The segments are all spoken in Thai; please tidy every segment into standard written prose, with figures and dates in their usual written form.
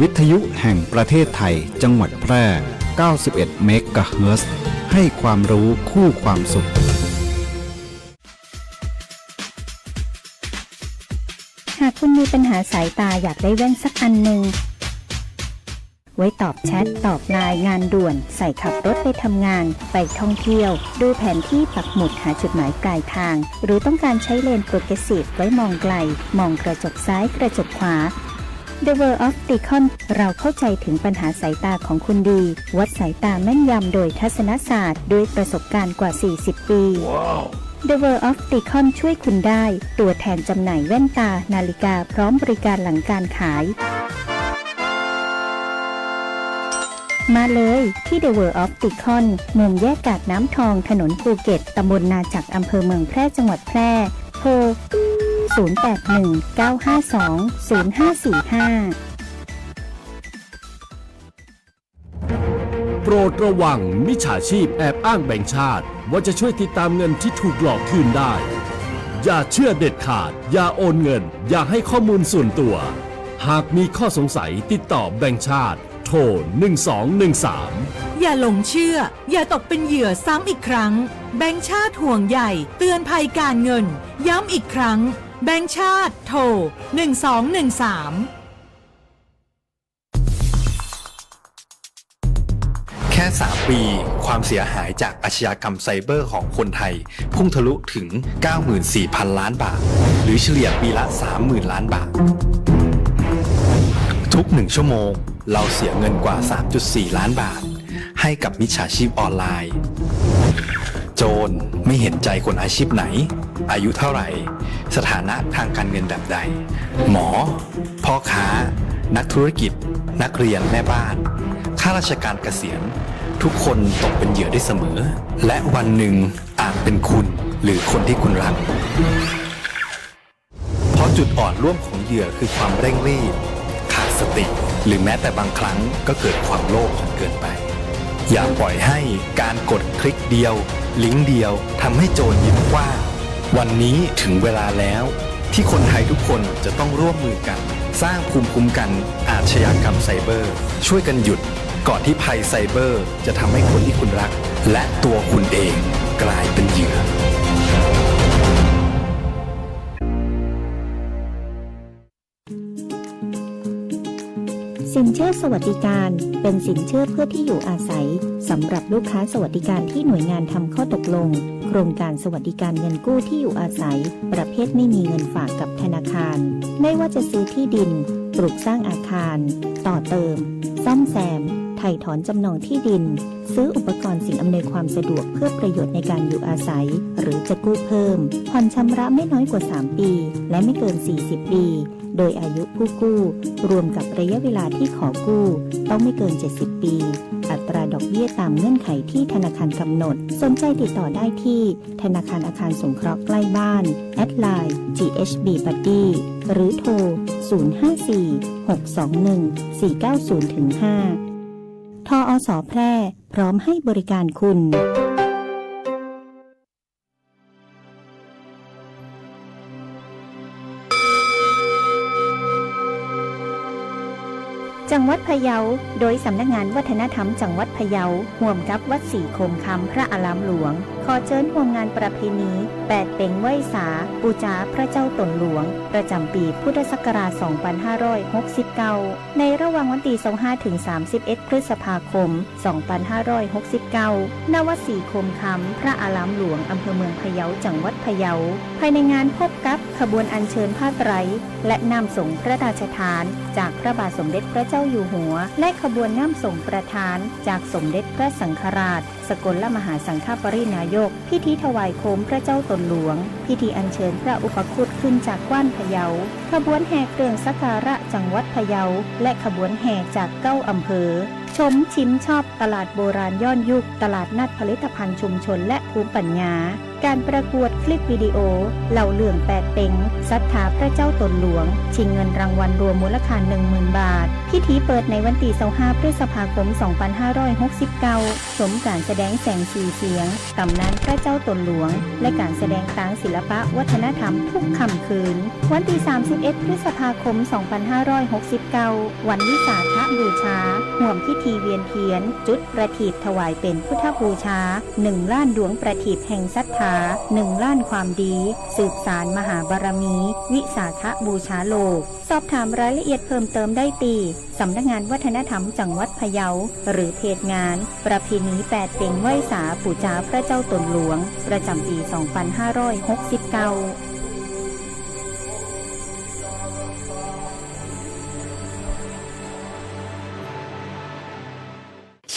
วิทยุแห่งประเทศไทยจังหวัดแพร่ 91 เมกะเฮิรตซ์ให้ความรู้คู่ความสุขหากคุณมีปัญหาสายตาอยากได้แว่นสักอันหนึ่งไว้ตอบแชทตอบไลน์งานด่วนใส่ขับรถไปทำงานไปท่องเที่ยวดูแผนที่ปักหมุดหาจุดหมายปลายทางหรือต้องการใช้เลนโปรเกรสซีฟไว้มองไกลมองกระจกซ้ายกระจกขวา The World of Opticon เราเข้าใจถึงปัญหาสายตาของคุณดีวัดสายตาแม่นยำโดยทัศนศาสตร์ด้วยประสบการณ์กว่า 40 ปี The World of Opticon ช่วยคุณได้ตัวแทนจำหน่ายแว่นตานาฬิกาพร้อมบริการหลังการขายมาเลยที่ The World of Opticon มุมแยกกาดน้ำทองถนนภูเก็ตตำบลนาจักอำเภอเมืองแพร่จังหวัดแพร่โทร0819520545โปรดระวังมิจฉาชีพแอบอ้างแบงก์ชาติว่าจะช่วยติดตามเงินที่ถูกหลอกคืนได้อย่าเชื่อเด็ดขาดอย่าโอนเงินอย่าให้ข้อมูลส่วนตัวหากมีข้อสงสัยติดต่อแบงก์ชาติโทร1213อย่าหลงเชื่ออย่าตกเป็นเหยื่อซ้ำอีกครั้งแบงก์ชาติห่วงใยเตือนภัยการเงินย้ำอีกครั้งแบงก์ชาติโทร1213แค่ 3 ปีความเสียหายจากอาชญากรรมไซเบอร์ของคนไทยพุ่งทะลุถึง 94,000 ล้านบาทหรือเฉลี่ยปีละ 30,000 ล้านบาททุก1ชั่วโมงเราเสียเงินกว่า 3.4 ล้านบาทให้กับมิจฉาชีพออนไลน์โจรไม่เห็นใจคนอาชีพไหนอายุเท่าไหร่สถานะทางการเงินแบบใดหมอพ่อค้านักธุรกิจนักเรียนแม่บ้านข้าราชการเกษียณทุกคนตกเป็นเหยื่อได้เสมอและวันหนึ่งอาจเป็นคุณหรือคนที่คุณรักเพราะจุดอ่อนร่วมของเหยื่อคือความเร่งรีบขาดสติหรือแม้แต่บางครั้งก็เกิดความโลภจนเกินไปอย่าปล่อยให้การกดคลิกเดียวลิงก์เดียวทำให้โจรยิ้มกว้างวันนี้ถึงเวลาแล้วที่คนไทยทุกคนจะต้องร่วมมือกันสร้างภูมิคุ้มกันอาชญากรรมไซเบอร์ช่วยกันหยุดก่อนที่ภัยไซเบอร์จะทำให้คนที่คุณรักและตัวคุณเองกลายเป็นเหยื่อสินเชื่อสวัสดิการเป็นสินเชื่อเพื่อที่อยู่อาศัยสำหรับลูกค้าสวัสดิการที่หน่วยงานทำข้อตกลงโครงการสวัสดิการเงินกู้ที่อยู่อาศัยประเภทไม่มีเงินฝากกับธนาคารไม่ว่าจะซื้อที่ดินปลูกสร้างอาคารต่อเติมซ่อมแซมถ่ายถอนจำนองที่ดินซื้ออุปกรณ์สิ่งอำนวยความสะดวกเพื่อประโยชน์ในการอยู่อาศัยหรือจะกู้เพิ่มผ่อนชำระไม่น้อยกว่า3ปีและไม่เกิน40ปีโดยอายุผู้กู้รวมกับระยะเวลาที่ขอกู้ต้องไม่เกิน70ปีอัตราดอกเบี้ยตามเงื่อนไขที่ธนาคารกำหนดสนใจติดต่อได้ที่ธนาคารอาคารสงเคราะห์ใกล้บ้านแอดไลน์ GHB Buddy หรือโทร054-621-490-5 ทอส.แพร่พร้อมให้บริการคุณจังหวัดพะเยาโดยสำนักงานวัฒนธรรมจังหวัดพะเยาร่วมกับวัดศรีคมคำพระอารามหลวงขอเชิญร่วมงานประเพณีแปดเป่งไหว้สาปูจาพระเจ้าตนหลวงประจำปีพุทธศักราช 2569 ในระหว่างวันที่25 ถึง 31 พฤษภาคม 2569 ณ วัดศรีคมคำพระอารามหลวงอำเภอเมืองพะเยาจังหวัดพะเยาภายในงานพบกับขบวนอัญเชิญผ้าไตรและนำส่งพระราชทานจากพระบาทสมเด็จพระเจ้าอยู่หัวและขบวนน้ำส่งประทานจากสมเด็จพระสังฆราชสกลมหาสังฆปรินายกพิธีถวายโคมพระเจ้าตนหลวงพิธีอัญเชิญพระอุปคุตขึ้นจากกว้านพะเยาขบวนแห่เครื่องสักการะจังหวัดพะเยาและขบวนแห่จาก9อำเภอชมชิมชอบตลาดโบราณย้อนยุคตลาดนัดผลิตภัณฑ์ชุมชนและภูมิปัญญาการประกวด คลิปวิดีโอเล่าเรื่องแปดเป็งศรัทธาพระเจ้าตนหลวงชิงเงินรางวัลรวมมูลค่า 10,000 บาทพิธีเปิดในวันที่25พฤษภาคม 2569 สมการแสดงแสงสีเสียงตำนานพระเจ้าตนหลวงและการแสดงทางศิลปะวัฒนธรรมทุกค่ำคืนวันที่31พฤษภาคม 2569 วันวิสาขบูชาห่วมพิธีเวียนเทียนจุดประทีปถวายเป็นพุทธบูชา1 ล้านดวงประทีปแห่งศรัทธา1 ล้านความดีสืบสารมหาบารมี วิสาขบูชาโลกสอบถามรายละเอียดเพิ่มเติมได้ที่สำนักงานวัฒนธรรมจังหวัดพะเยาหรือเพจงานประเพณีแปดเป็งไหว้สาปูชาพระเจ้าตนหลวงประจำปี 2569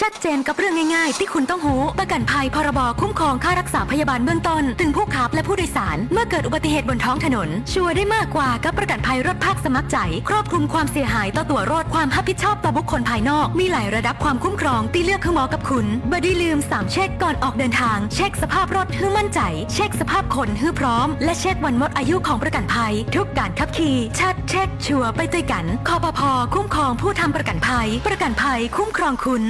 ชัดเจนกับเรื่องง่ายๆที่คุณต้องรู้ประกันภัยพรบคุ้มครองค่ารักษาพยาบาลเบื้องต้นถึงผู้ขับและผู้โดยสารเมื่อเกิดอุบัติเหตุบนท้องถนนชัวร์ได้มากกว่ากับประกันภัยรถภาคสมัครใจครอบคลุมความเสียหายต่อตัวรถความรับผิดชอบต่อบุคคลภายนอกมีหลายระดับความคุ้มครองที่เลือกคือเหมาะกับคุณบ่ได้ลืม3เช็คก่อนออกเดินทางเช็คสภาพรถให้มั่นใจเช็คสภาพคนให้พร้อมและเช็ควันหมดอายุของประกันภัยทุกการขับขี่ชัดเช็คชัวร์ไปด้วยกันคปภ.คุ้มครองผู้ทำประกันภัยคุ้มครองคุณ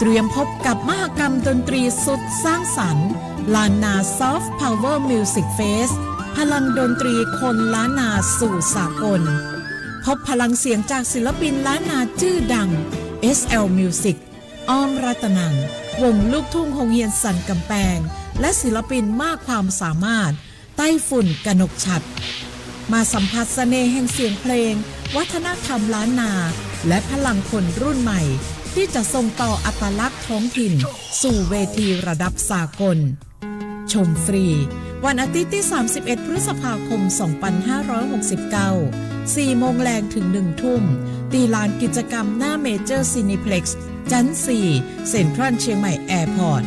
เตรียมพบกับมหกรรมดนตรีสุดสร้างสรรค์ล้านนา Soft Power Music Fest พลังดนตรีคนล้านนาสู่สากลพบพลังเสียงจากศิลปินล้านนาชื่อดัง SL Music อ้อมรัตนังวงลูกทุ่งฮงเฮียนสันกำแพงและศิลปินมากความสามารถไต้ฝุ่นกนกฉัตรมาสัมผัสเสน่ห์แห่งเสียงเพลงวัฒนธรรมล้านนาและพลังคนรุ่นใหม่ที่จะส่งต่ออัตลักษณ์ท้องถิ่นสู่เวทีระดับสากลชมฟรีวันอาทิตย์ที่31พฤษภาคม 2569 4 โมงแรงถึง 1 ทุ่มตีลานกิจกรรมหน้าเมเจอร์ซินิเพล็กซ์ชั้น 4 เซ็นทรัลเชียงใหม่แอร์พอร์ต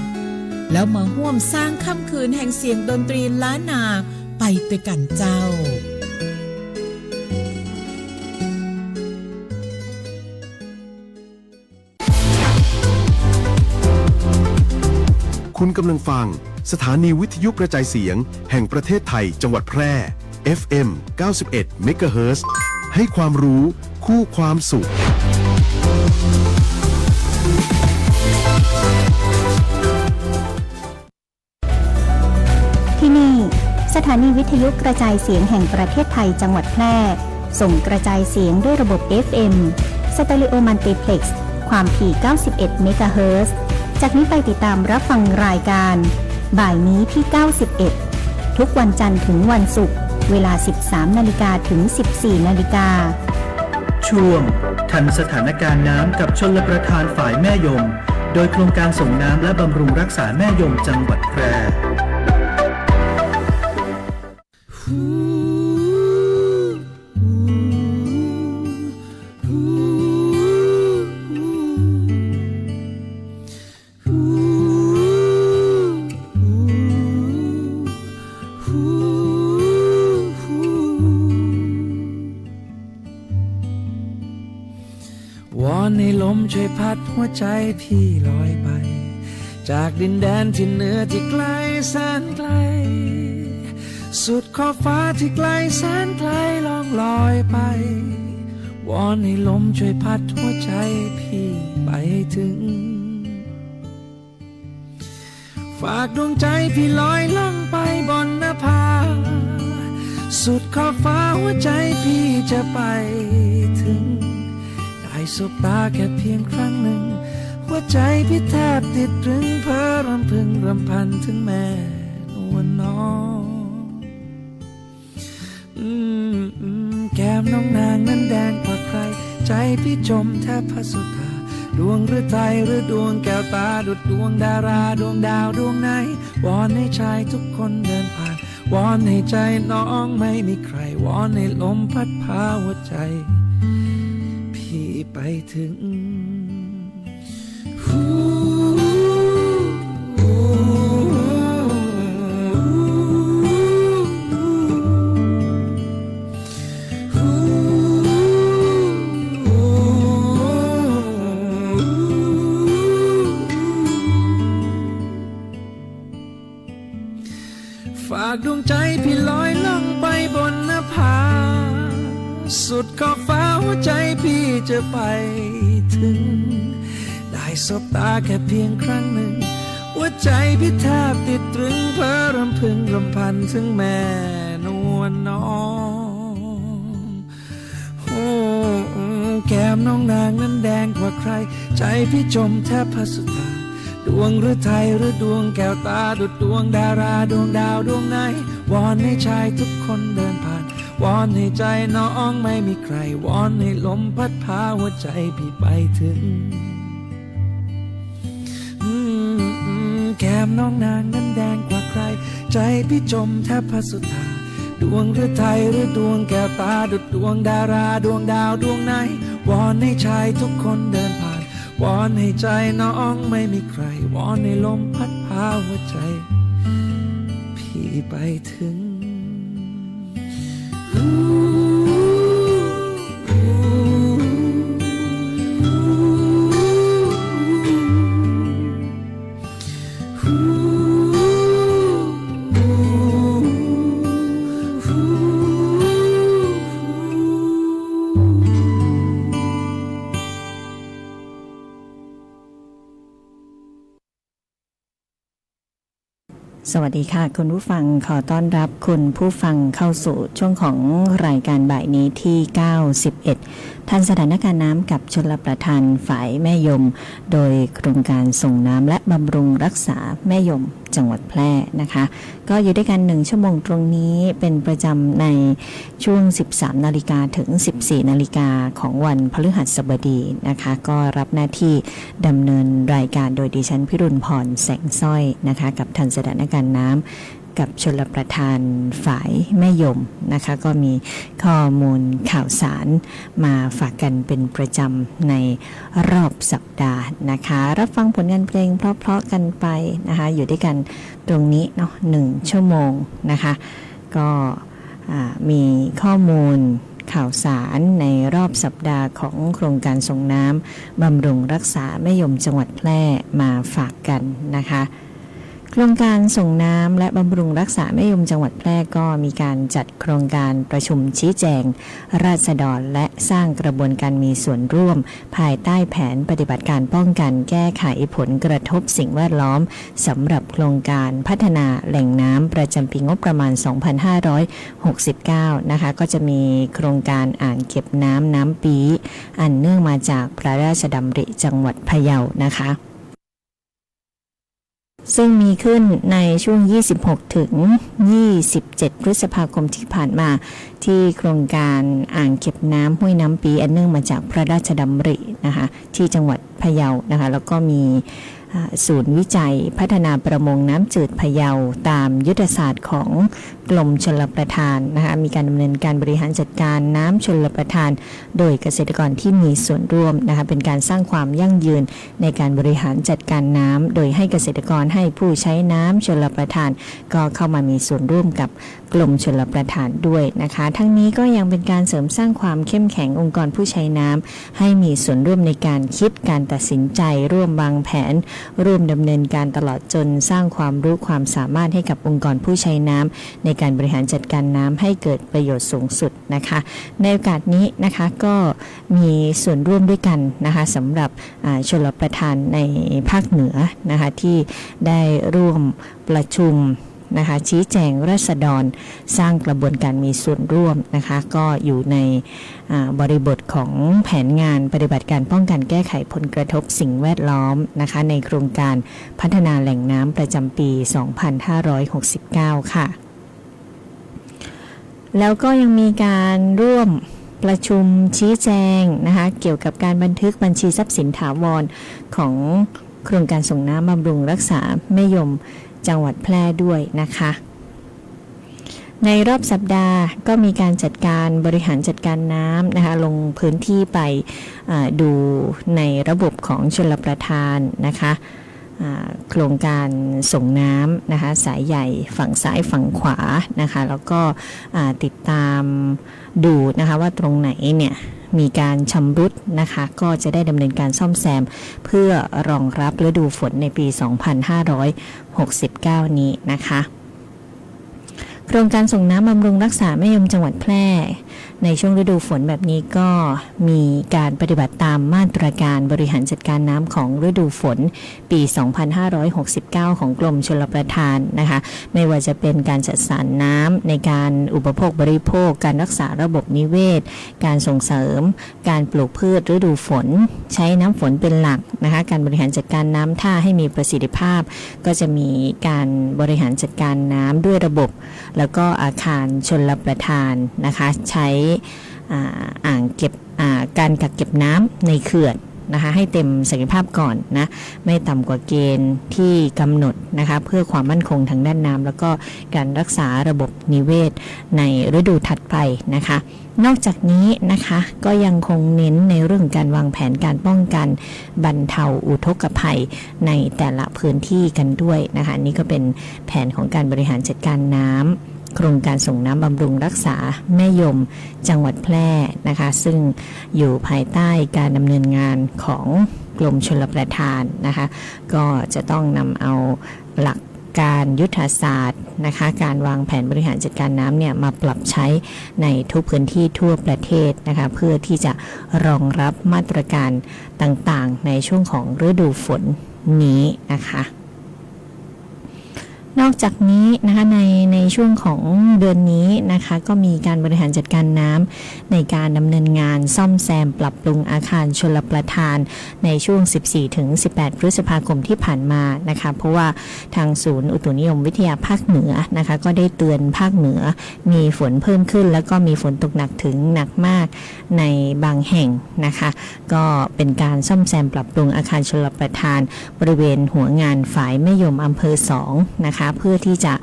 แล้วมาร่วมสร้างค่ำคืนแห่งเสียงดนตรีล้านนาไปด้วยกันเจ้าคุณกำลังฟังสถานีวิทยุกระจายเสียงแห่งประเทศไทยจังหวัดแพร่ FM 91 MHz ให้ความรู้คู่ความสุขที่นี่สถานีวิทยุกระจายเสียงแห่งประเทศไทยจังหวัดแพร่ส่งกระจายเสียงด้วยระบบ FM สเตอริโอมัลติเพล็กซ์ความถี่ 91 เมกะเฮิรตซ์จากนี้ไปติดตามรับฟังรายการบ่ายนี้ที่ 91 ทุกวันจันทร์ถึงวันศุกร์เวลา 13 นาฬิกาถึง 14 นาฬิกาช่วงทันสถานการณ์น้ำกับชลประทานฝ่ายแม่ยมโดยโครงการส่งน้ำและบำรุงรักษาแม่ยมจังหวัดแพร่วอนให้ลมช่วยพัดหัวใจพี่ลอยไปจากดินแดนที่เหนือที่ไกลแสนไกลสุดขอบฟ้าที่ไกลแสนไกลล่องลอยไปวอนให้ลมช่วยพัดหัวใจพี่ไปให้ถึงฝากดวงใจพี่ลอยล่องไปบนนภาสุดขอบฟ้าหัวใจพี่จะไปถึงได้สบตาแค่เพียงครั้งหนึ่งหัวใจพี่แทบติดตรึงเพ้อรำพึงรำพันถึงแม่นวลน้องแก้มน้องนางนั้นแดงกว่าใครใจพี่จมแทบพสุธาดวงหรือไทยหรือดวงแก้วตาดุจดวงดาราดวงดาวดวงไหนวอนให้ชายทุกคนเดินผ่านวอนให้ใจน้องไม่มีใครวอนให้ลมพัดพาหัวใจพี่ไปถึง ฝากดวงใจพี่ลอยล่องไปบนนภาสุดขอบฟ้าหัวใจพี่จะไปถึงได้สบตาแค่เพียงครั้งหนึ่งหัวใจพี่แทบติดตรึงเพ้อรำพึงรำพันถึงแม่นวลน้องโอ้แก้มน้องนางนั้นแดงกว่าใครใจพี่จมแทบพัสตาดวงหรือไทยหรือดวงแก้วตาดุจดวงดาราดวงดาวดวงไหนวอนให้ชายทุกคนเดินผ่านวอนให้ใจน้องไม่มีใครวอนให้ลมพัดพาหัวใจพี่ไปถึงแก้มน้องนางนั้นแดงกว่าใครใจพี่จมแทบพัสตาดวงหรือไทยหรือดวงแก้วตาดุจดวงดาราดวงดาวดวงไหนวอนให้ชายทุกคนเดินผ่านวอนให้ใจน้องไม่มีใครวอนให้ลมพัดพาหัวใจพี่ไปถึงสวัสดีค่ะคุณผู้ฟังขอต้อนรับคุณผู้ฟังเข้าสู่ช่วงของรายการบ่ายนี้ที่91ทันสถานการณ์น้ำกับชลประทานฝายแม่ยมโดยโครงการส่งน้ำและบำรุงรักษาแม่ยมจังหวัดแพร่นะคะก็อยู่ด้วยกัน1ชั่วโมงตรงนี้เป็นประจำในช่วง 13 นาฬิกาถึง 14 นาฬิกาของวันพฤหัสบดีนะคะก็รับหน้าที่ดำเนินรายการโดยดิฉันพิรุณพรแสงสร้อยนะคะกับทันสถานการณ์น้ำกับชลประทานฝายแม่ยมนะคะก็มีข้อมูลข่าวสารมาฝากกันเป็นประจำในรอบสัปดาห์นะคะรับฟังผลงานเพลงเพราะๆกันไปนะคะอยู่ด้วยกันตรงนี้เนาะ1ชั่วโมงนะคะก็มีข้อมูลข่าวสารในรอบสัปดาห์ของโครงการส่งน้ำบำรุงรักษาแม่ยมจังหวัดแพร่มาฝากกันนะคะโครงการส่งน้ำและบำรุงรักษาแม่ยมจังหวัดแพร่ก็มีการจัดโครงการประชุมชี้แจงราษฎรและสร้างกระบวนการมีส่วนร่วมภายใต้แผนปฏิบัติการป้องกันแก้ไขผลกระทบสิ่งแวดล้อมสำหรับโครงการพัฒนาแหล่งน้ำประจำปีงบประมาณ 2569 นะคะก็จะมีโครงการอ่างเก็บน้ำปีอันเนื่องมาจากพระราชดำริจังหวัดพะเยานะคะซึ่งมีขึ้นในช่วง 26 ถึง 27 พฤษภาคมที่ผ่านมาที่โครงการอ่างเก็บน้ำห้วยน้ำปีอันเนื่องมาจากพระราชดำรินะคะที่จังหวัดพะเยานะคะแล้วก็มีศูนย์วิจัยพัฒนาประมงน้ำจืดพะเยาตามยุทธศาสตร์ของกรมชลประทานนะคะมีการดำเนินการบริหารจัดการน้ำชลประทานโดยเกษตรกรที่มีส่วนร่วมนะคะเป็นการสร้างความยั่งยืนในการบริหารจัดการน้ำโดยให้เกษตรกรให้ผู้ใช้น้ำชลประทานก็เข้ามามีส่วนร่วมกับกรมชลประทานด้วยนะคะทั้งนี้ก็ยังเป็นการเสริมสร้างความเข้มแข็งองค์กรผู้ใช้น้ำให้มีส่วนร่วมในการคิดการตัดสินใจร่วมวางแผนร่วมดำเนินการตลอดจนสร้างความรู้ความสามารถให้กับองค์กรผู้ใช้น้ำในการบริหารจัดการน้ำให้เกิดประโยชน์สูงสุดนะคะในโอกาสนี้นะคะก็มีส่วนร่วมด้วยกันนะคะสำหรับชลประทานในภาคเหนือนะคะที่ได้ร่วมประชุมนะคะชี้แจงราษฎรสร้างกระบวนการมีส่วนร่วมนะคะก็อยู่ในบริบทของแผนงานปฏิบัติการป้องกันแก้ไขผลกระทบสิ่งแวดล้อมนะคะในโครงการพัฒนาแหล่งน้ำประจำปี 2569 ค่ะแล้วก็ยังมีการร่วมประชุมชี้แจงนะคะเกี่ยวกับการบันทึกบัญชีทรัพย์สินถาวรของโครงการส่งน้ำบำรุงรักษาแม่ยมจังหวัดแพร่ด้วยนะคะในรอบสัปดาห์ก็มีการจัดการบริหารจัดการน้ำนะคะลงพื้นที่ไปดูในระบบของชลประทานนะคะโครงการส่งน้ำนะคะสายใหญ่ฝั่งซ้ายฝั่งขวานะคะแล้วก็ติดตามดูนะคะว่าตรงไหนเนี่ยมีการชำรุดนะคะก็จะได้ดำเนินการซ่อมแซมเพื่อรองรับฤดูฝนในปี 2569 นี้นะคะ โครงการส่งน้ำบำรุงรักษาแม่ยมจังหวัดแพร่ในช่วงฤดูฝนแบบนี้ก็มีการปฏิบัติตามมาตรการบริหารจัดการน้ำของฤดูฝนปี 2569 ของกรมชลประทานนะคะไม่ว่าจะเป็นการจัดสรรน้ำในการอุปโภคบริโภคการรักษาระบบนิเวศการส่งเสริมการปลูกพืชฤดูฝนใช้น้ำฝนเป็นหลักนะคะการบริหารจัดการน้ำท่าให้มีประสิทธิภาพก็จะมีการบริหารจัดการน้ำด้วยระบบแล้วก็อาคารชลประทานนะคะใช้อ่างเก็บการกักเก็บน้ำในเขื่อนนะคะให้เต็มศักยภาพก่อนนะไม่ต่ำกว่าเกณฑ์ที่กำหนดนะคะเพื่อความมั่นคงทางด้านน้ำแล้วก็การรักษาระบบนิเวศในฤดูถัดไปนะคะนอกจากนี้นะคะก็ยังคงเน้นในเรื่องการวางแผนการป้องกันบรรเทาอุทกภัยในแต่ละพื้นที่กันด้วยนะคะนี่ก็เป็นแผนของการบริหารจัดการน้ำโครงการส่งน้ำบำรุงรักษาแม่ยมจังหวัดแพร่นะคะซึ่งอยู่ภายใต้การดำเนินงานของกรมชลประทานนะคะก็จะต้องนำเอาหลักการยุทธศาสตร์นะคะการวางแผนบริหารจัดการน้ำเนี่ยมาปรับใช้ในทุกพื้นที่ทั่วประเทศนะคะเพื่อที่จะรองรับมาตรการต่างๆในช่วงของฤดูฝนนี้นะคะนอกจากนี้นะคะในช่วงของเดือนนี้นะคะก็มีการบริหารจัดการน้ำในการดำเนินงานซ่อมแซมปรับปรุงอาคารชลประทานในช่วง 14-18 พฤษภาคมที่ผ่านมานะคะเพราะว่าทางศูนย์อุตุนิยมวิทยาภาคเหนือนะคะก็ได้เตือนภาคเหนือมีฝนเพิ่มขึ้นแล้วก็มีฝนตกหนักถึงหนักมากในบางแห่งนะคะก็เป็นการซ่อมแซมปรับปรุงอาคารชลประทานบริเวณหัวงานฝายแม่ยมอำเภอ2นะคะเพื่อที่จะ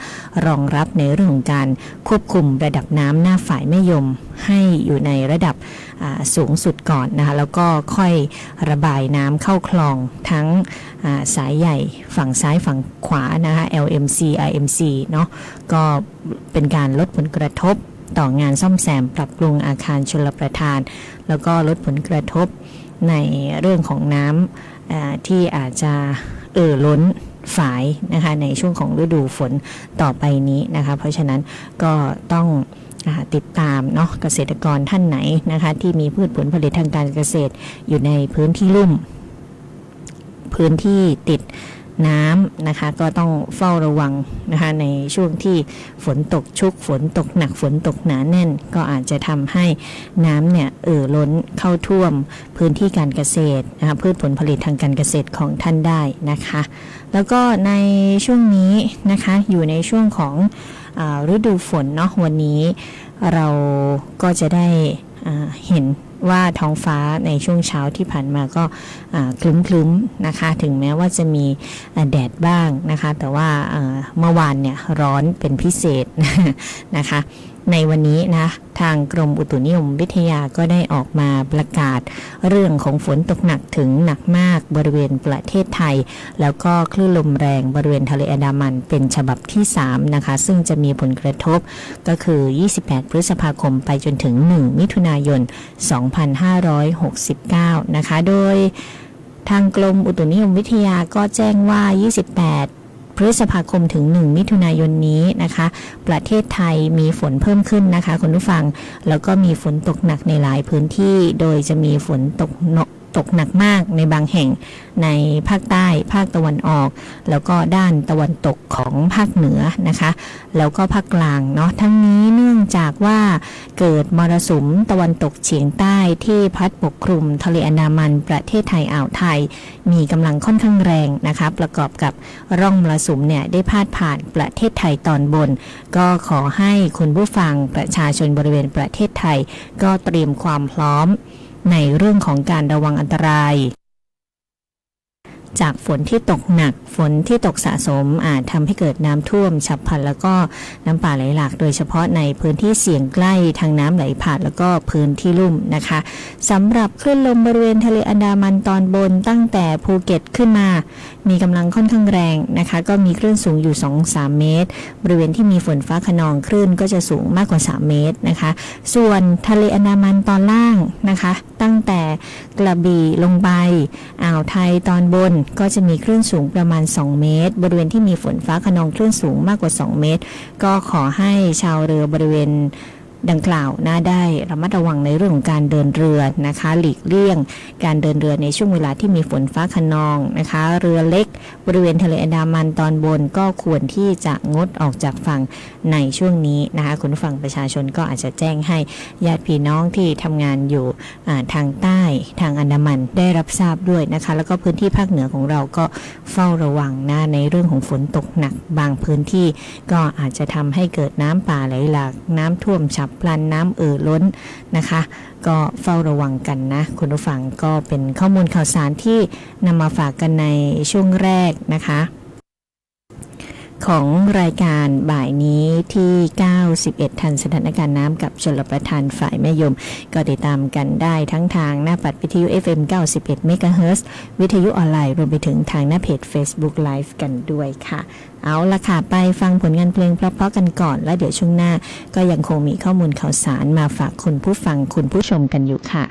รองรับในเรื่องของการควบคุมระดับน้ำหน้าฝายแม่ยมให้อยู่ในระดับสูงสุดก่อนนะคะแล้วก็ค่อยระบายน้ำเข้าคลองทั้งสายใหญ่ฝั่งซ้ายฝั่งขวานะคะ LMC IMC เนาะก็เป็นการลดผลกระทบต่องานซ่อมแซมปรับปรุงอาคารชลประทานแล้วก็ลดผลกระทบในเรื่องของน้ำที่อาจจะล้นฝายนะคะในช่วงของฤดูฝนต่อไปนี้นะคะเพราะฉะนั้นก็ต้องติดตามเนาะเกษตรกรท่านไหนนะคะที่มีพืชผลผลิตทางการเกษตรอยู่ในพื้นที่ลุ่มพื้นที่ติดน้ำนะคะก็ต้องเฝ้าระวังนะคะในช่วงที่ฝนตกชุกฝนตกหนักฝนตกหนาแน่นก็อาจจะทำให้น้ำเนี่ยล้นเข้าท่วมพื้นที่การเกษตรนะคะพืชผลผลิตทางการเกษตรของท่านได้นะคะแล้วก็ในช่วงนี้นะคะอยู่ในช่วงของฤดูฝนเนาะวันนี้เราก็จะได้เห็นว่าท้องฟ้าในช่วงเช้าที่ผ่านมาก็คลึ้มๆนะคะถึงแม้ว่าจะมีแดดบ้างนะคะแต่ว่าเมื่อวานเนี่ยร้อนเป็นพิเศษนะคะในวันนี้นะทางกรมอุตุนิยมวิทยาก็ได้ออกมาประกาศเรื่องของฝนตกหนักถึงหนักมากบริเวณประเทศไทยแล้วก็คลื่นลมแรงบริเวณทะเลอันดามันเป็นฉบับที่3นะคะซึ่งจะมีผลกระทบก็คือ28พฤษภาคมไปจนถึง1มิถุนายน2569นะคะโดยทางกรมอุตุนิยมวิทยาก็แจ้งว่า28พฤษภาคมถึง1มิถุนายนนี้นะคะประเทศไทยมีฝนเพิ่มขึ้นนะคะคุณผู้ฟังแล้วก็มีฝนตกหนักในหลายพื้นที่โดยจะมีฝนตกหนักมากในบางแห่งในภาคใต้ภาคตะวันออกแล้วก็ด้านตะวันตกของภาคเหนือนะคะแล้วก็ภาคกลางเนาะทั้งนี้เนื่องจากว่าเกิดมรสุมตะวันตกเฉียงใต้ที่พัดปกคลุมทะเลอันดามันประเทศไทยอ่าวไทยมีกำลังค่อนข้างแรงนะคะประกอบกับร่องมรสุมเนี่ยได้พาดผ่านประเทศไทยตอนบนก็ขอให้คุณผู้ฟังประชาชนบริเวณประเทศไทยก็เตรียมความพร้อมในเรื่องของการระวังอันตรายจากฝนที่ตกหนักฝนที่ตกสะสมอาจทำให้เกิดน้ำท่วมฉับพลันแล้วก็น้ำป่าไหลหลากโดยเฉพาะในพื้นที่เสี่ยงใกล้ทางน้ำไหลผ่านแล้วก็พื้นที่ลุ่มนะคะสำหรับคลื่นลมบริเวณทะเลอันดามันตอนบนตั้งแต่ภูเก็ตขึ้นมามีกำลังค่อนข้างแรงนะคะก็มีคลื่นสูงอยู่ 2-3 เมตรบริเวณที่มีฝนฟ้าคะนองคลื่นก็จะสูงมากกว่า3 เมตรนะคะส่วนทะเลอันดามันตอนล่างนะคะ ตั้งแต่กระบี่ลงไปอ่าวไทยตอนบนก็จะมีคลื่นสูงประมาณ2เมตรบริเวณที่มีฝนฟ้าคะนองคลื่นสูงมากกว่า2เมตรก็ขอให้ชาวเรือบริเวณดังกล่าวน่าได้ระมัดระวังในเรื่องของการเดินเรือนะคะหลีกเลี่ยงการเดินเรือในช่วงเวลาที่มีฝนฟ้าคะนองนะคะเรือเล็กบริเวณทะเลอันดามันตอนบนก็ควรที่จะงดออกจากฝั่งในช่วงนี้นะคะคุณผู้ฟังประชาชนก็อาจจะแจ้งให้ญาติพี่น้องที่ทำงานอยู่ทางใต้ทางอันดามันได้รับทราบด้วยนะคะแล้วก็พื้นที่ภาคเหนือของเราก็เฝ้าระวังนะในเรื่องของฝนตกหนักบางพื้นที่ก็อาจจะทำให้เกิดน้ำป่าไหลหลากน้ำท่วมฉับพลันน้ำล้นนะคะก็เฝ้าระวังกันนะคุณผู้ฟังก็เป็นข้อมูลข่าวสารที่นำมาฝากกันในช่วงแรกนะคะของรายการบ่ายนี้ที่ 91 ทันสถานการณ์น้ำกับชลประทานฝ่ายแม่ยมก็ติดตามกันได้ทั้งทางหน้าปัดวิทยุ FM 91 เมกะเฮิรตซ์วิทยุออนไลน์รวมไปถึงทางหน้าเพจ Facebook Live กันด้วยค่ะเอาละค่ะไปฟังผลงานเพลงเพราะๆกันก่อนแล้วเดี๋ยวช่วงหน้าก็ยังคงมีข้อมูลข่าวสารมาฝากคุณผู้ฟังคุณผู้ชมกันอยู่ค่ะ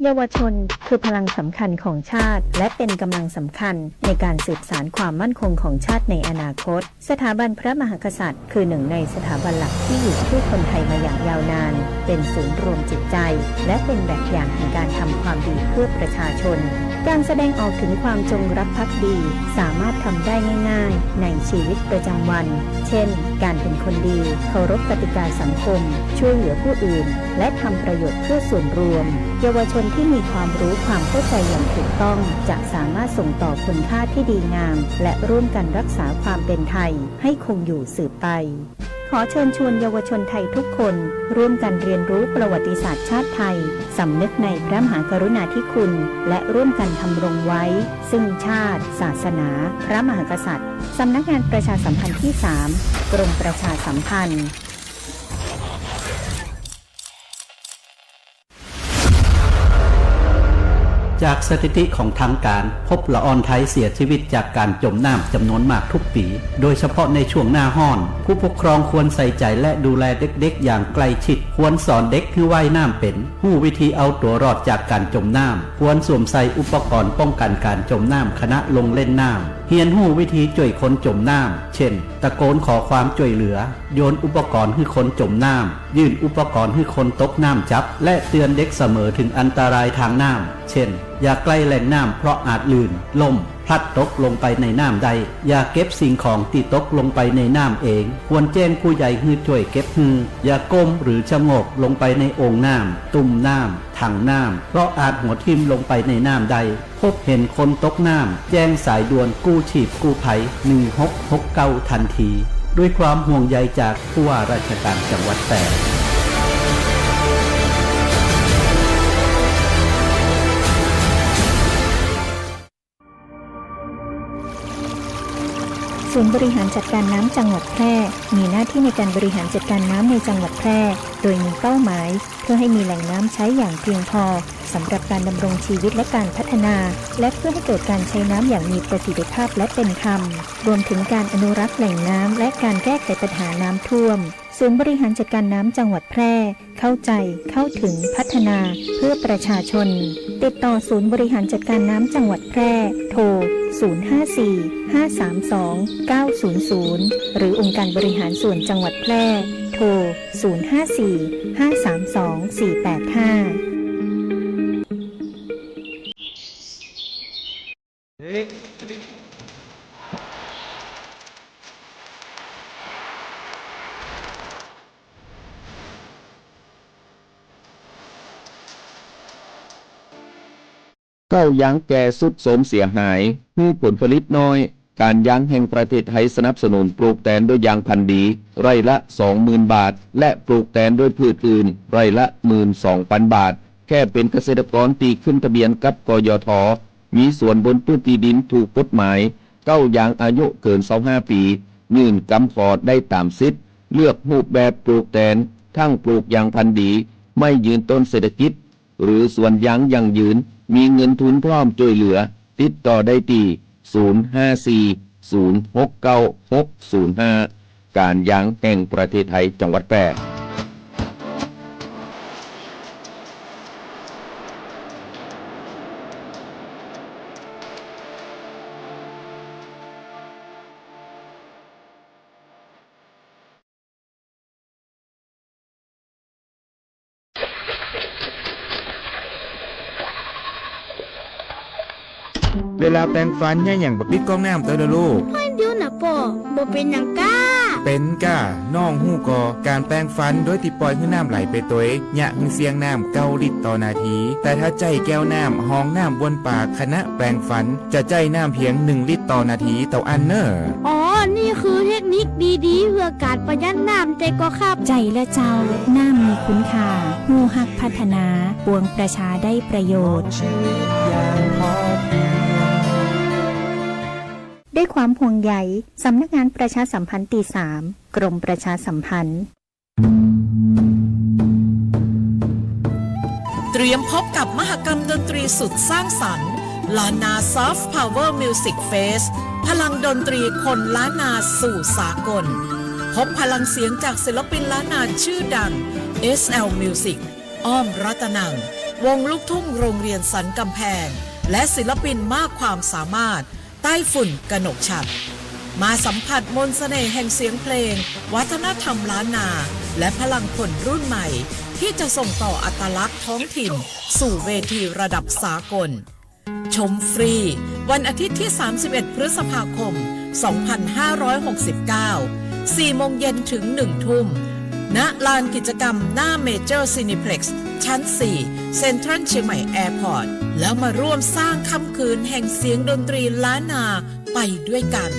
เยาวชนคือพลังสำคัญของชาติและเป็นกำลังสำคัญในการสืบสานความมั่นคงของชาติในอนาคตสถาบันพระมหากษัตริย์คือหนึ่งในสถาบันหลักที่อยู่คู่คนไทยมาอย่างยาวนานเป็นศูนย์รวมจิตใจและเป็นแบบอย่างแห่งการทำความดีเพื่อประชาชนการแสดงออกถึงความจงรักภักดีสามารถทำได้ง่ายๆในชีวิตประจำวันเช่นการเป็นคนดีเคารพกติกาสังคมช่วยเหลือผู้อื่นและทำประโยชน์เพื่อส่วนรวมเยาวชนที่มีความรู้ความเข้าใจอย่างถูกต้องจะสามารถส่งต่อคุณค่าที่ดีงามและร่วมกันรักษาความเป็นไทยให้คงอยู่สืบไปขอเชิญชวนเยาวชนไทยทุกคนร่วมกันเรียนรู้ประวัติศาสตร์ชาติไทยสำนึกในพระมหากรุณาธิคุณและร่วมกันทำรงไว้ซึ่งชาติศาสนาพระมหากษัตริย์สำนักงานประชาสัมพันธ์ที่ 3 กรมประชาสัมพันธ์จากสถิติของทางการพบละออนไทยเสียชีวิตจากการจมน้ำจำนวนมากทุกปีโดยเฉพาะในช่วงหน้าร้อนผู้ปกครองควรใส่ใจและดูแลเด็กๆอย่างใกล้ชิดควรสอนเด็กให้ว่ายน้ำเป็นรู้วิธีเอาตัวรอดจากการจมน้ำควรสวมใส่อุปกรณ์ป้องกันการจมน้ำขณะลงเล่นน้ำเรียนรู้วิธีช่วยคนจมน้ำเช่นตะโกนขอความช่วยเหลือโยนอุปกรณ์ให้คนจมน้ำยื่นอุปกรณ์ให้คนตกน้ำจับและเตือนเด็กเสมอถึงอันตรายทางน้ำเช่นอย่าใกล้แหล่งน้ำเพราะอาจลื่นล่มพลัดตกลงไปในน้ำใดอย่าเก็บสิ่งของที่ตกลงไปในน้ำเองควรแจ้งผู้ใหญ่ให้ช่วยเก็บอย่าก้มหรือชะโงกลงไปในโอ่งน้ำตุ่มน้ำถังน้ำเพราะอาจหัวทิ่มลงไปในน้ำใดพบเห็นคนตกน้ำแจ้งสายด่วนกู้ชีพกู้ภัย1669ทันทีด้วยความห่วงใยจากผู้ว่าราชการจังหวัดแพร่ศูนย์บริหารจัดการน้ำจังหวัดแพร่มีหน้าที่ในการบริหารจัดการน้ำในจังหวัดแพร่โดยมีเป้าหมายเพื่อให้มีแหล่งน้ำใช้อย่างเพียงพอสำหรับการดำรงชีวิตและการพัฒนาและเพื่อให้เกิดการใช้น้ำอย่างมีประสิทธิภาพและเป็นธรรมรวมถึงการอนุรักษ์แหล่งน้ำและการแก้ไขปัญหาน้ำท่วมศูนย์บริหารจัดการน้ำจังหวัดแพร่เข้าใจเข้าถึงพัฒนาเพื่อประชาชนติดต่อศูนย์บริหารจัดการน้ำจังหวัดแพร่โทร054-532-900หรือองค์การบริหารส่วนจังหวัดแพร่โทร054-532-485ข้าวยางแก่สุดโทรมเสียหายมีผลผลิตน้อยการยางแห่งประเทศไทยสนับสนุนปลูกแตนด้วยยางพันธุ์ดีไร่ละ 20,000 บาทและปลูกแตนด้วยพืชอื่นไร่ละ 12,000 บาทแค่เป็นเกษตรกรตีขึ้นทะเบียนกับกยท.มีส่วนบนพื้นที่ดินถูกกฎหมายข้าวยางอายุเกิน25 ปียื่นกำขอดได้ตามสิทธิ์เลือกรูปแบบปลูกแตนทั้งปลูกยางพันธุ์ดีไม่ยืนต้นเศรษฐกิจหรือสวนยางยั่งยืนมีเงินทุนพร้อมช่วยเหลือติดต่อได้ที่054-069-605การยางแห่งประเทศไทยจังหวัดแพร่เวลาแปรงฟันอย่าอย่างแบบปิดก๊อกน้ำตัวเด้อลูกเดี๋ยวนะป่อบ่เป็นหยังก้าเป็นก้าน้องหู้กอการแปรงฟันโดยที่ปล่อยให้น้ำไหลไปตัวยะหึงเสียงน้ำ9 ลิตรต่อนาทีแต่ถ้าใจแก้วน้ำห้องน้ำบนปากขณะแปรงฟันจะใจน้ำเพียง1 ลิตรต่อนาทีต่ออันเนอร์อ๋อนี่คือเทคนิคดีๆเพื่อการประหยัดน้ำใจก็ครับใจและเจ้าน้ำมีคุณค่าฮู้ฮักพัฒนาปวงประชาได้ประโยชน์ด้วยความห่วงใยสำนักงานประชาสัมพันธ์ที่ 3 กรมประชาสัมพันธ์เตรียมพบกับมหกรรมดนตรีสุดสร้างสรรค์ล้านนา Soft Power Music Fest พลังดนตรีคนล้านนาสู่สากลพบพลังเสียงจากศิลปินล้านนาชื่อดัง SL Music อ้อมรัตนัง วงลูกทุ่งโรงเรียนสันกำแพงและศิลปินมากความสามารถใต้ฝุ่นกนกฉัตรมาสัมผัสมนต์เสน่ห์แห่งเสียงเพลงวัฒนธรรมล้านนาและพลังคนรุ่นใหม่ที่จะส่งต่ออัตลักษณ์ท้องถิ่นสู่เวทีระดับสากลชมฟรีวันอาทิตย์ที่31พฤษภาคม2569 4 โมงเย็นถึง 1 ทุ่มณลานกิจกรรมหน้าเมเจอร์ซินิเพล็กซ์ชั้น 4 เซ็นทรัลเชียงใหม่แอร์พอร์ตแล้วมาร่วมสร้างค่ำคืนแห่งเสียงดนตรีล้านนาไปด้วยกัน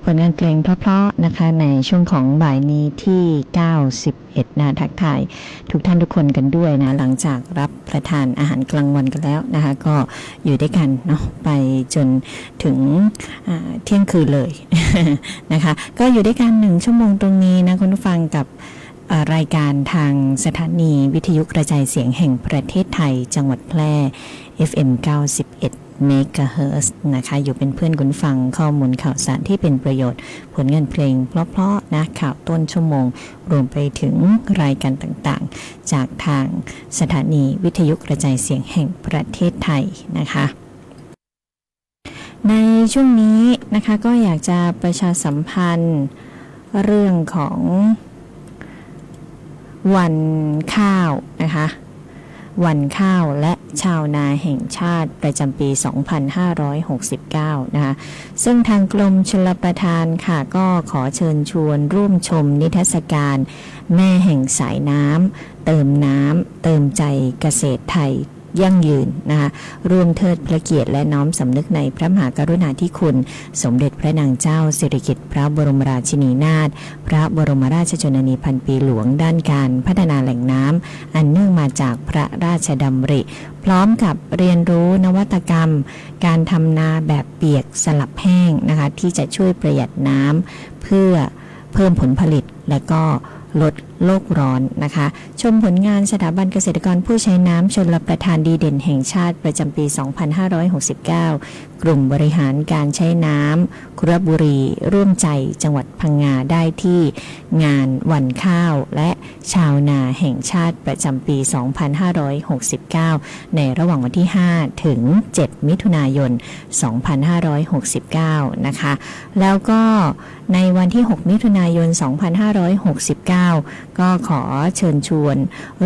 ผลงานเพลงเพราะๆนะคะในช่วงของบ่ายนี้ที่91นะทักทายทุกท่านทุกคนกันด้วยนะหลังจากรับประทานอาหารกลางวันกันแล้วนะคะก็อยู่ด้วยกันเนาะไปจนถึงเที่ยงคืนเลย นะคะก็อยู่ด้วยกัน1ชั่วโมงตรงนี้นะคุณผู้ฟังกับรายการทางสถานีวิทยุกระจายเสียงแห่งประเทศไทยจังหวัดแพร่ FM 91 เมกะเฮิรตซ์นะคะอยู่เป็นเพื่อนคุณฟังข้อมูลข่าวสารที่เป็นประโยชน์ผลงานเพลงเพราะๆนะข่าวต้นชั่วโมงรวมไปถึงรายการต่างๆจากทางสถานีวิทยุกระจายเสียงแห่งประเทศไทยนะคะในช่วงนี้นะคะก็อยากจะประชาสัมพันธ์เรื่องของวันข้าวนะคะวันข้าวและชาวนาแห่งชาติประจำปี 2569 นะคะซึ่งทางกรมชลประทานค่ะก็ขอเชิญชวนร่วมชมนิทรรศการแม่แห่งสายน้ำเติมน้ำเติมใจเกษตรไทยยั่งยืนนะคะร่วมเทิดพระเกียรติและน้อมสำนึกในพระมหากรุณาธิคุณสมเด็จพระนางเจ้าสิริกิติ์พระบรมราชินีนาถพระบรมราชชนนีพันปีหลวงด้านการพัฒนาแหล่งน้ำอันเนื่องมาจากพระราชดำริพร้อมกับเรียนรู้นวัตกรรมการทำนาแบบเปียกสลับแห้งนะคะที่จะช่วยประหยัดน้ำเพื่อเพิ่มผลผลิตและก็ลดโลกร้อนนะคะชมผลงานสถาบันเกษตรกรผู้ใช้น้ำชลประทานดีเด่นแห่งชาติประจำปี 2569 กลุ่มบริหารการใช้น้ำคุระบุรีร่วมใจจังหวัดพังงาได้ที่งานวันข้าวและชาวนาแห่งชาติประจำปี 2569 ในระหว่างวันที่ 5 ถึง 7 มิถุนายน 2569 นะคะแล้วก็ในวันที่ 6 มิถุนายน 2569 ก็ขอเชิญชวน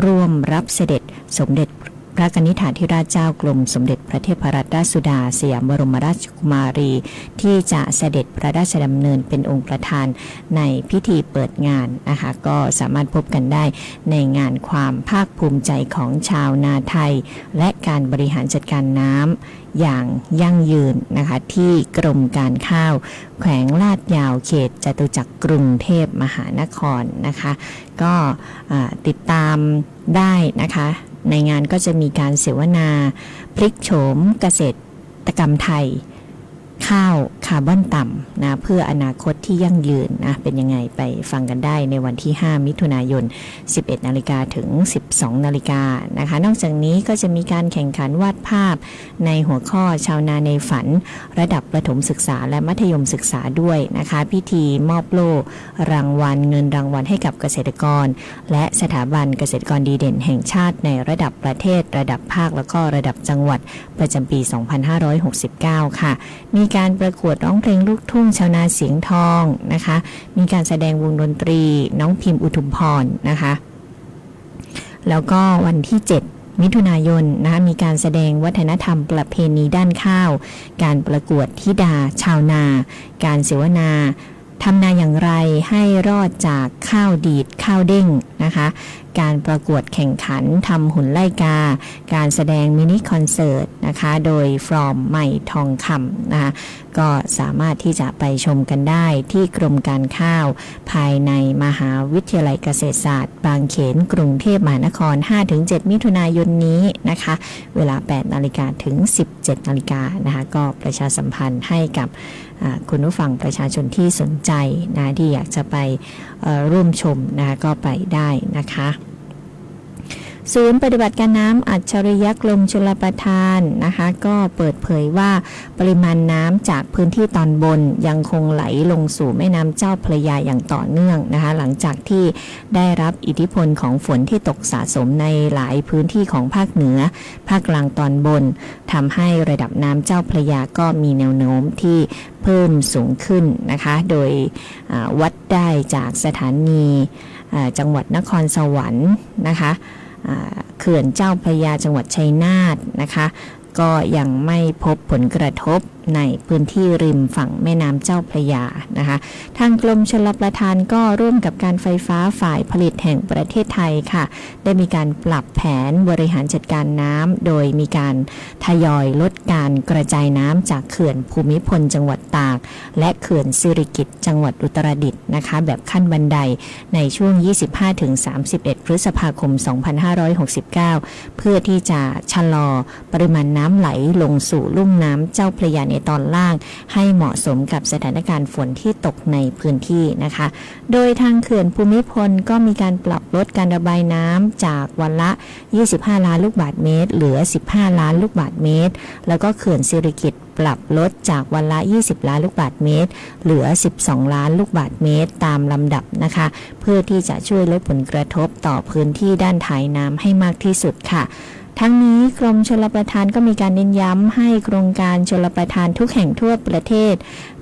ร่วมรับเสด็จสมเด็จพระกนิษฐาธิราชเจ้ากรมสมเด็จพระเทพรัตนราชสุดาสยามบรมราชกุมารีที่จะเสด็จพระราชดำเนินเป็นองค์ประธานในพิธีเปิดงานนะคะก็สามารถพบกันได้ในงานความภาคภูมิใจของชาวนาไทยและการบริหารจัดการน้ำอย่างยั่งยืนนะคะที่กรมการข้าวแขวงลาดยาวเขตจตุจักรกรุงเทพมหานครนะคะก็ติดตามได้นะคะในงานก็จะมีการเสวนาพลิกโฉมเกษตรกรรมไทยข้าวคาร์บอนต่ำนะเพื่ออนาคตที่ยั่งยืนนะเป็นยังไงไปฟังกันได้ในวันที่ 5 มิถุนายน 11 นาฬิกาถึง 12 นาฬิกานะคะนอกจากนี้ก็จะมีการแข่งขันวาดภาพในหัวข้อชาวนาในฝันระดับประถมศึกษาและมัธยมศึกษาด้วยนะคะพิธีมอบโล่รางวัลเงินรางวัลให้กับเกษตรกรและสถาบันเกษตรกรดีเด่นแห่งชาติในระดับประเทศระดับภาคแล้วก็ระดับจังหวัดประจำปี 2569 ค่ะมีการประกวดร้องเพลงลูกทุ่งชาวนาเสียงทองนะคะมีการแสดงวงดนตรีน้องพิมพ์อุทุมพรนะคะแล้วก็วันที่ 7 มิถุนายนนะคะมีการแสดงวัฒนธรรมประเพณีด้านข้าวการประกวดธิดาชาวนาการเสวนาทำนาอย่างไรให้รอดจากข้าวดีดข้าวเด้งนะคะการประกวดแข่งขันทำหุ่นไล่กาการแสดงมินิคอนเสิร์ตนะคะโดยฟรอมใหม่ทองคำนะคะก็สามารถที่จะไปชมกันได้ที่กรมการข้าวภายในมหาวิทยาลัยเกษตรศาสตร์บางเขนกรุงเทพมหานคร 5-7 มิถุนายนนี้นะคะเวลา 8 นาฬิกาถึง 17 นาฬิกานะคะก็ประชาสัมพันธ์ให้กับคุณผู้ฟังประชาชนที่สนใจนะที่อยากจะไปร่วมชมนะก็ไปได้นะคะศูนย์ปฏิบัติการน้ำอัจฉริยะกรมชลประทานนะคะก็เปิดเผยว่าปริมาณน้ำจากพื้นที่ตอนบนยังคงไหลลงสู่แม่น้ำเจ้าพระยาอย่างต่อเนื่องนะคะหลังจากที่ได้รับอิทธิพลของฝนที่ตกสะสมในหลายพื้นที่ของภาคเหนือภาคกลางตอนบนทำให้ระดับน้ำเจ้าพระยาก็มีแนวโน้มที่เพิ่มสูงขึ้นนะคะโดยวัดได้จากสถานีจังหวัดนครสวรรค์นะคะเขื่อนเจ้าพระยาจังหวัดชัยนาทนะคะก็ยังไม่พบผลกระทบ ในพื้นที่ริมฝั่งแม่น้ำเจ้าพระยานะคะทางกรมชลประทานก็ร่วมกับการไฟฟ้าฝ่ายผลิตแห่งประเทศไทยค่ะได้มีการปรับแผนบริหารจัดการน้ำโดยมีการทยอยลดการกระจายน้ำจากเขื่อนภูมิพลจังหวัดตากและเขื่อนสิริกิติ์จังหวัดอุตรดิตถ์นะคะแบบขั้นบันไดในช่วง 25-31 พฤษภาคม 2569 เพื่อที่จะชะลอปริมาณน้ำไหลลงสู่ลุ่มน้ำเจ้าพระยาในตอนล่างให้เหมาะสมกับสถานการณ์ฝนที่ตกในพื้นที่นะคะโดยทางเขื่อนภูมิพลก็มีการปรับลดการระบายน้ำจากวันละ 25 ล้านลูกบาศก์เมตรเหลือ 15 ล้านลูกบาศก์เมตรแล้วก็เขื่อนสิริกิติ์ปรับลดจากวันละ 20 ล้านลูกบาศก์เมตรเหลือ 12 ล้านลูกบาศก์เมตรตามลำดับนะคะเพื่อที่จะช่วยลดผลกระทบต่อพื้นที่ด้านท้ายน้ำให้มากที่สุดค่ะทั้งนี้กรมชลประทานก็มีการเน้นย้ำให้โครงการชลประทานทุกแห่งทั่วประเทศ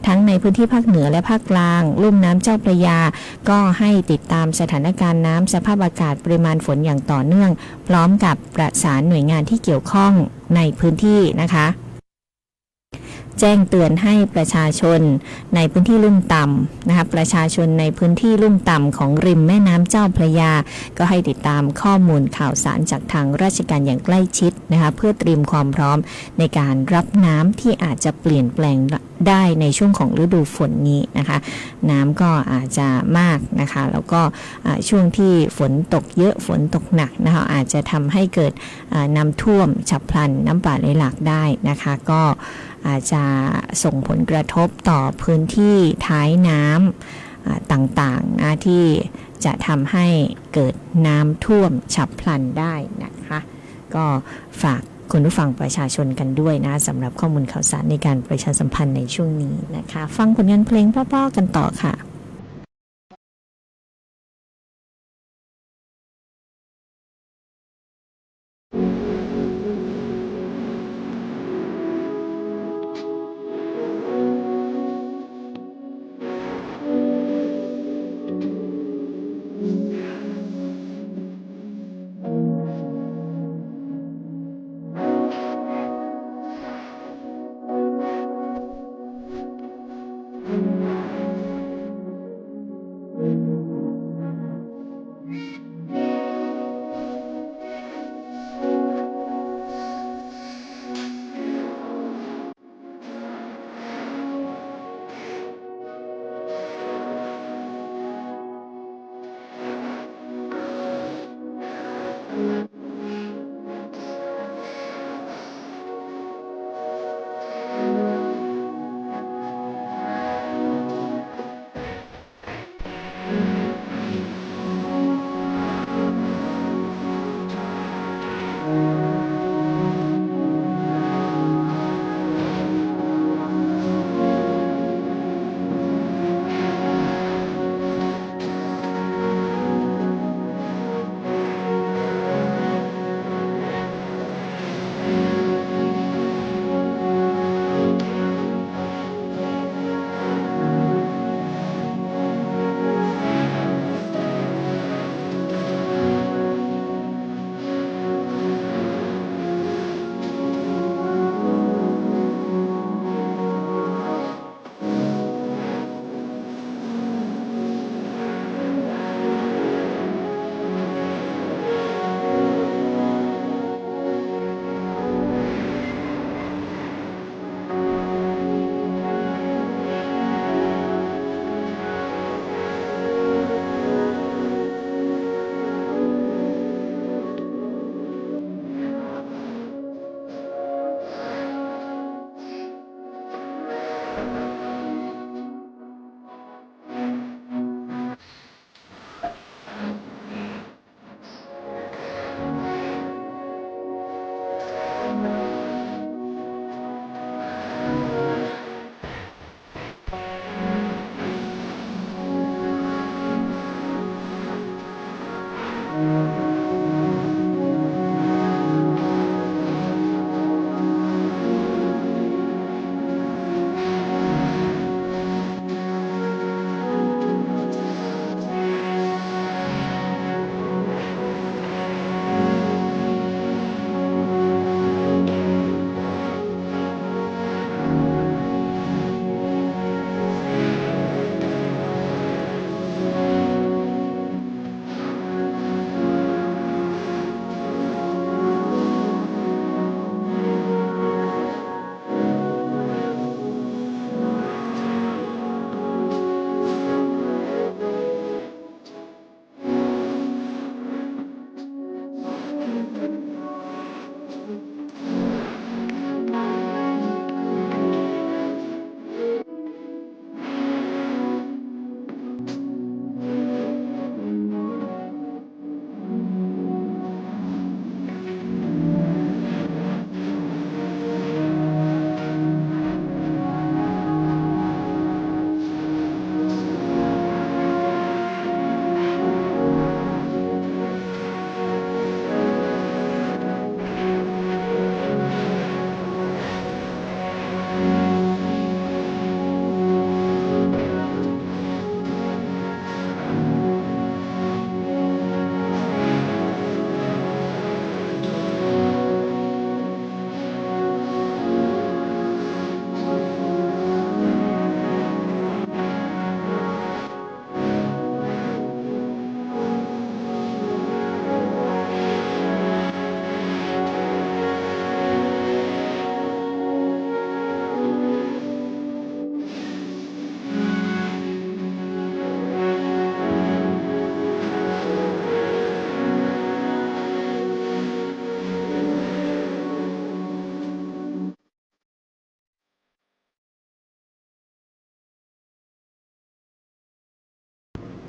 ทั้งในพื้นที่ภาคเหนือและภาคกลางลุ่มน้ำเจ้าพระยาก็ให้ติดตามสถานการณ์น้ำสภาพอากาศปริมาณฝนอย่างต่อเนื่องพร้อมกับประสานหน่วยงานที่เกี่ยวข้องในพื้นที่นะคะแจ้งเตือนให้ประชาชนในพื้นที่ลุ่มต่ำนะคะประชาชนในพื้นที่ลุ่มต่ำของริมแม่น้ำเจ้าพระยาก็ให้ติดตามข้อมูลข่าวสารจากทางราชการอย่างใกล้ชิดนะคะเพื่อเตรียมความพร้อมในการรับน้ำที่อาจจะเปลี่ยนแปลงได้ในช่วงของฤดูฝนนี้นะคะน้ำก็อาจจะมากนะคะแล้วก็ช่วงที่ฝนตกเยอะฝนตกหนักนะคะอาจจะทำให้เกิดน้ำท่วมฉับพลันน้ำป่าไหลหลากได้นะคะก็อาจจะส่งผลกระทบต่อพื้นที่ท้ายน้ำต่างๆนะที่จะทำให้เกิดน้ำท่วมฉับพลันได้นะคะก็ฝากคุณผู้ฟังประชาชนกันด้วยนะสำหรับข้อมูลข่าวสารในการประชาสัมพันธ์ในช่วงนี้นะคะฟังผลงานเพลงเพราะๆกันต่อค่ะ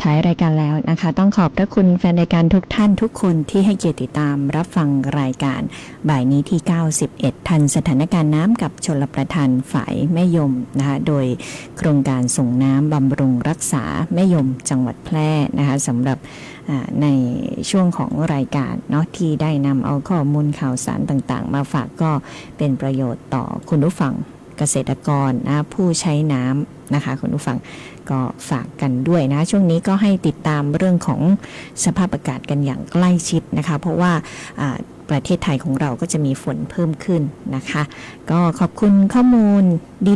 ท้ายรายการแล้วนะคะต้องขอบพระคุณแฟนรายการทุกท่านทุกคนที่ให้เกียรติติดตามรับฟังรายการบ่ายนี้ที่91ทันสถานการณ์น้ำกับชลประทานฝ่ายแม่ยมนะคะโดยโครงการส่งน้ำบำรุงรักษาแม่ยมจังหวัดแพร่นะคะสำหรับในช่วงของรายการเนาะที่ได้นำเอาข้อมูลข่าวสารต่างๆมาฝากก็เป็นประโยชน์ต่อคุณผู้ฟังเกษตรกรนะผู้ใช้น้ำนะคะคุณผู้ฟังก็ฝากกันด้วยนะช่วงนี้ก็ให้ติดตามเรื่องของสภาพอากาศกันอย่างใกล้ชิดนะคะเพราะว่าประเทศไทยของเราก็จะมีฝนเพิ่มขึ้นนะคะก็ขอบคุณข้อมูล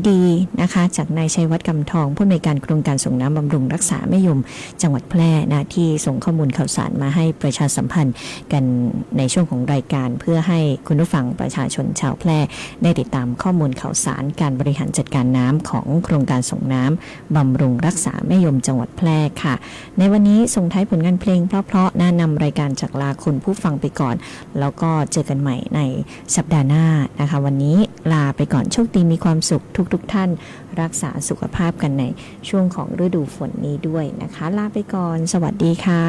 ดีๆนะคะจากนายชัยวัฒน์กำทองผู้อำนวยการโครงการส่งน้ำบำรุงรักษาแม่ยมจังหวัดแพร่นะที่ส่งข้อมูลข่าวสารมาให้ประชาสัมพันธ์กันในช่วงของรายการเพื่อให้คุณผู้ฟังประชาชนชาวแพร่ได้ติดตามข้อมูลข่าวสารการบริหารจัดการน้ำของโครงการส่งน้ำบำรุงรักษาแม่ยมจังหวัดแพร่ค่ะในวันนี้ส่งท้ายผลงานเพลงเพราะๆนำรายการจากลาคุณผู้ฟังไปก่อนแล้วก็เจอกันใหม่ในสัปดาห์หน้านะคะวันนี้ลาไปก่อนโชคดีมีความสุขทุกท่านรักษาสุขภาพกันในช่วงของฤดูฝนนี้ด้วยนะคะลาไปก่อนสวัสดีค่ะ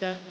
จ้ะ